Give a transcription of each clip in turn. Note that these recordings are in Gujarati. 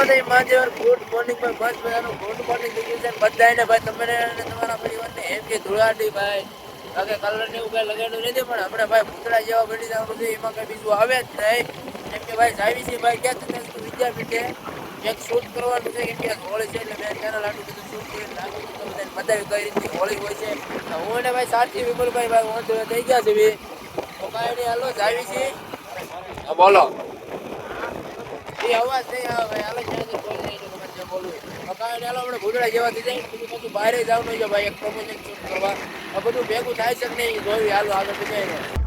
માતાજી મહાદેવ ગુડ મોર્નિંગ ભાઈ બસ બધાનું ગુડ મોર્નિંગ થઈ ગયું છે બધાને ભાઈ તમને અને તમારા પરિવારને એમ કે ધુળાડી ભાઈ કે કલર ને એવું કઈ લગાડ્યું નથી પણ આપણે ભાઈ ભૂતળા જેવા બની જવાનું છે એમાં કઈ બીજું આવે જ નહીં એમ કે ભાઈ જાવી છે ભાઈ ક્યાં તો વિદ્યાપીઠે એક શૂટ કરવાનું છે કેમ કે હોળી છે એટલે મેં ચેનલ આટલું બધું શૂટ કરીને નાખ્યું તો બધાને બતાવ્યું કઈ રીતની હોળી હોય છે હું અને ભાઈ સાચી વિપુલભાઈ ભાઈ વાંધો થઈ ગયા છે બી તો કાંઈ નહીં હાલો જાવી છે બોલો એ અવાજ નહીં આવે ભાઈ હાલો ક્યાં તો બોલ નહીં તમારે જે બોલવું કાંઈ હાલો આપણે ભૂતળા જેવા થઈ જાય પછી બહાર જવાનું છે ભાઈ એક પ્રમોશન શૂટ કરવા આ બધું ભેગું થાય છે નહીં જોયું હાલો આગળ બીજાને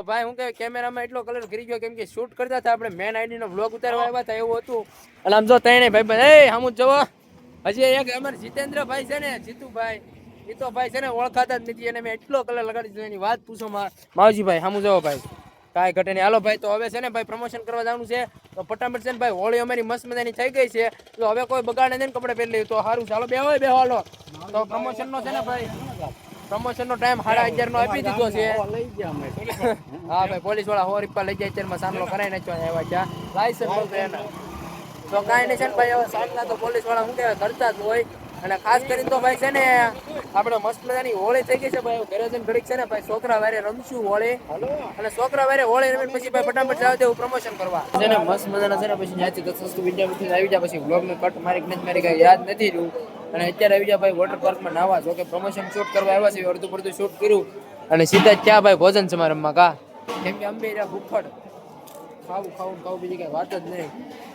ભાઈ હું કે કેમેરામાં એટલો કલર કરી ગયો કેમ કે શૂટ કરતા હતા આપણે મેન આઈડી નો વ્લોગ ઉતારવા આવ્યા હતા એવું હતું એટલે આમ જો તઈને ભાઈ એ હમું જવો હજી એક અમારે જીતેન્દ્રભાઈ છે ને જીતુભાઈ એ તો ભાઈ છે ને ઓળખાતા જ નથી અને મેં એટલો કલર લગાડી દીધો એની વાત પૂછો માવજીભાઈ હમું જવો ભાઈ કાંઈ ઘટે નહીં હાલો ભાઈ તો હવે છે ને ભાઈ પ્રમોશન કરવા જવાનું છે તો ફટાફટ છે ને ભાઈ હોળી અમારી મસ્ત મજાની થઈ ગઈ છે તો હવે કોઈ બગાડે નહીં કપડે પહેરી લઈએ તો સારું ચાલો બે હાલો તો પ્રમોશન નો છે ને ભાઈ પ્રમોશન નો ટાઈમ 11:30 નો આપી દીધો છે હા ભાઈ પોલીસ વાળા 100 રૂપિયા લઈ જાય અત્યારમાં સામનો કરાવી નાખ્યો આવ્યા ત્યાં લાયસન્સ બોલતો એને તો કાંઈ નહીં છે ને ભાઈ હવે સામના તો પોલીસ વાળા શું કહેવાય કરતા જ હોય અને ખાસ કરીને તો ભાઈ છે ને આપણે મસ્ત મજાની હોળી થઈ ગઈ છે ભાઈ ઘરે જઈને ઘડીક છે ને ભાઈ છોકરા વારે રમશું હોળી અને છોકરા વારે હોળી રમીને પછી ભાઈ ફટાફટ જાવ તેવું પ્રમોશન કરવા છે ને મસ્ત મજાના છે ને પછી ત્યાંથી 10 વસ્તુ વિદ્યાપીઠ આવી જાય પછી બ્લોગ ને કટ મારી કઈ યાદ નથી રહ્યું અને અત્યારે આવી જાય ભાઈ વોટર પાર્કમાં નાવા જો કે પ્રમોશન શૂટ કરવા આવ્યા છે અડધું પડધું શૂટ કર્યું અને સીધા ક્યાં ભાઈ ભોજન સમારંભમાં કા કેમ કે અંબે ભૂખડ ખાવું બીજી કઈ વાત જ નહીં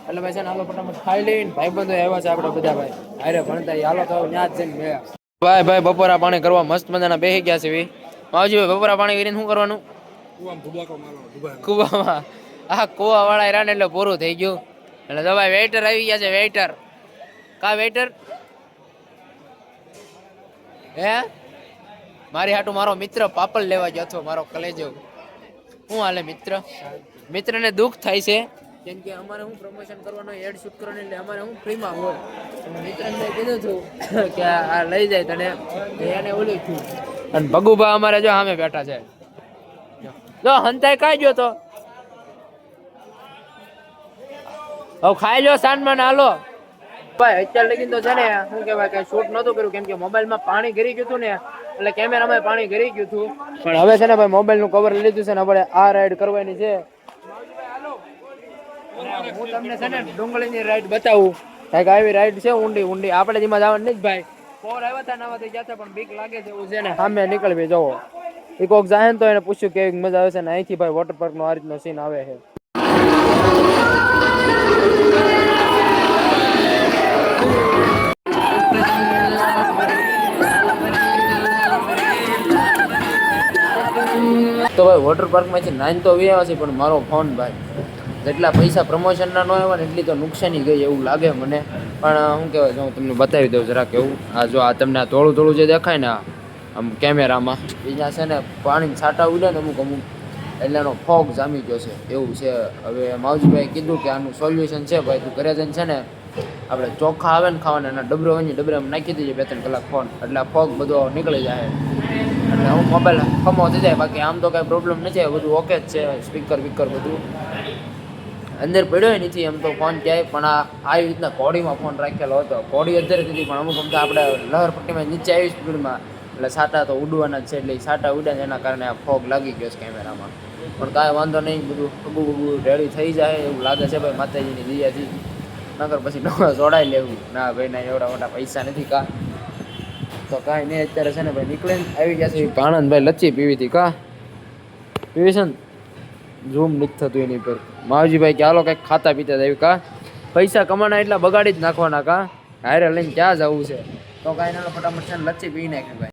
એટલે ભાઈ છે ને હાલો ફટાફટ ખાઈ લઈને ભાઈ બંધો આવ્યા છે આપણે બધા ભાઈ અરે ભણતા હાલો તો ત્યાં જ જઈને મેળા ભાઈ બપોરા પાણી કરવા મસ્ત મજાના બેસી ગયા છે માવજી ભાઈ બપોરા પાણી કરીને શું કરવાનું કુવામાં આ કુવા વાળા હેરાન એટલે પૂરું થઈ ગયું એટલે તો ભાઈ વેઇટર આવી ગયા છે વેઇટર કા વેઇટર હે મારી હાટું મારો મિત્ર પાપડ લેવા ગયો હતો મારો કલેજો શું હાલે મિત્રને દુઃખ થાય છે કેમ કે અમારે હું પ્રમોશન કરવાનો એડ શૂટ કરવાનું એટલે અમારે હું ફ્રીમાં હોય મિત્રને કીધું હતું કે આ લઈ જાય તને એને ઓલું થયું અને ભગુભા અમારે જો સામે બેઠા છે જો હંતાઈ ખાઈ ગયો તો હવે ખાઈ લો સાંજમાં હાલો ભાઈ અત્યાર લગીને તો છે ને શું કહેવાય કે શૂટ નહોતું કર્યું કેમ કે મોબાઈલમાં પાણી ગરી ગયું હતું ને એટલે કેમેરામાં પાણી ગરી ગયું હતું પણ હવે છે ને ભાઈ મોબાઈલનું કવર લીધું છે ને આપણે આ રાઈડ કરવાની છે હું તમને છે ને ડુંગળીની રાઈડ બતાવું કાંઈક આવી રાઈડ છે ઊંડી આપણે જેમાં જવાનું નહીં જ ભાઈ પોર આવ્યા હતા નાવા થઈ ગયા પણ બીક લાગે છે એવું છે ને સામે નીકળવી જવો એ કોક જાય ને તો એને પૂછ્યું કેવી મજા આવે છે ને અહીંથી ભાઈ વોટર પાર્કનો આ રીતનો સીન આવે છે તો ભાઈ વોટર પાર્કમાંથી 9 તો આવ્યા છે પણ મારો ફોન ભાઈ જેટલા પૈસા પ્રમોશનના ન આવ્યા ને એટલી તો નુકસાની ગઈ એવું લાગે મને પણ શું કહેવાય જો હું તમને બતાવી દઉં જરાક એવું આ જો આ તમને આ થોડું જે દેખાય ને આમ કેમેરામાં બીજા છે ને પાણી છાંટા ઉડે ને અમુક એટલે એનો ફોગ જામી ગયો છે એવું છે હવે માવજીભાઈ કીધું કે આનું સોલ્યુશન છે ભાઈ તું ઘરે જઈને છે ને આપણે ચોખ્ખા આવે ને ખાવાના એના ડબરો હોય ને ડબરામાં નાખી દઈએ 2-3 કલાક ફોન એટલે ફોગ બધો નીકળી જાય એટલે હું મોબાઈલ કમો થઈ જાય બાકી આમ તો કાંઈ પ્રોબ્લેમ નથી બધું ઓકે જ છે સ્પીકર બધું અંદર પડ્યો નથી એમ તો ફોન ક્યાંય પણ આવી રીતના કોડીમાં ફોન રાખેલો હતો કોડી અંદર હતી પણ અમુક તો આપણે લહર પટ્ટીમાં નીચે આવી સ્પીડમાં એટલે સાટા તો ઉડવાના જ છે એટલે સાટા ઉડ્યા એના કારણે આ ફોગ લાગી ગયો છે કેમેરામાં પણ કાંઈ વાંધો નહીં બધું બબુ રેડી થઈ જાય એવું લાગે છે ભાઈ માતાજીની દયાથી નકર પછી નવા જોડાઈ લેવું ના ભાઈ ના એવડા મોટા પૈસા નથી કા તો કાંઈ નહીં અત્યારે છે ને ભાઈ નીકળીને આવી ગયા છે ભાણંદભાઈ લચ્છી પીવી હતી કા પીવી છે ને ઝૂમ નથી થતું એની પર માવજીભાઈ કે હાલો કંઈક ખાતા પીતા જ આવી કા પૈસા કમાના એટલા બગાડી જ નાખવાના કા હારે લઈને ક્યાં જવું છે તો કાંઈ ના ફટાફટ છે ને લચ્છી પી નાખી ભાઈ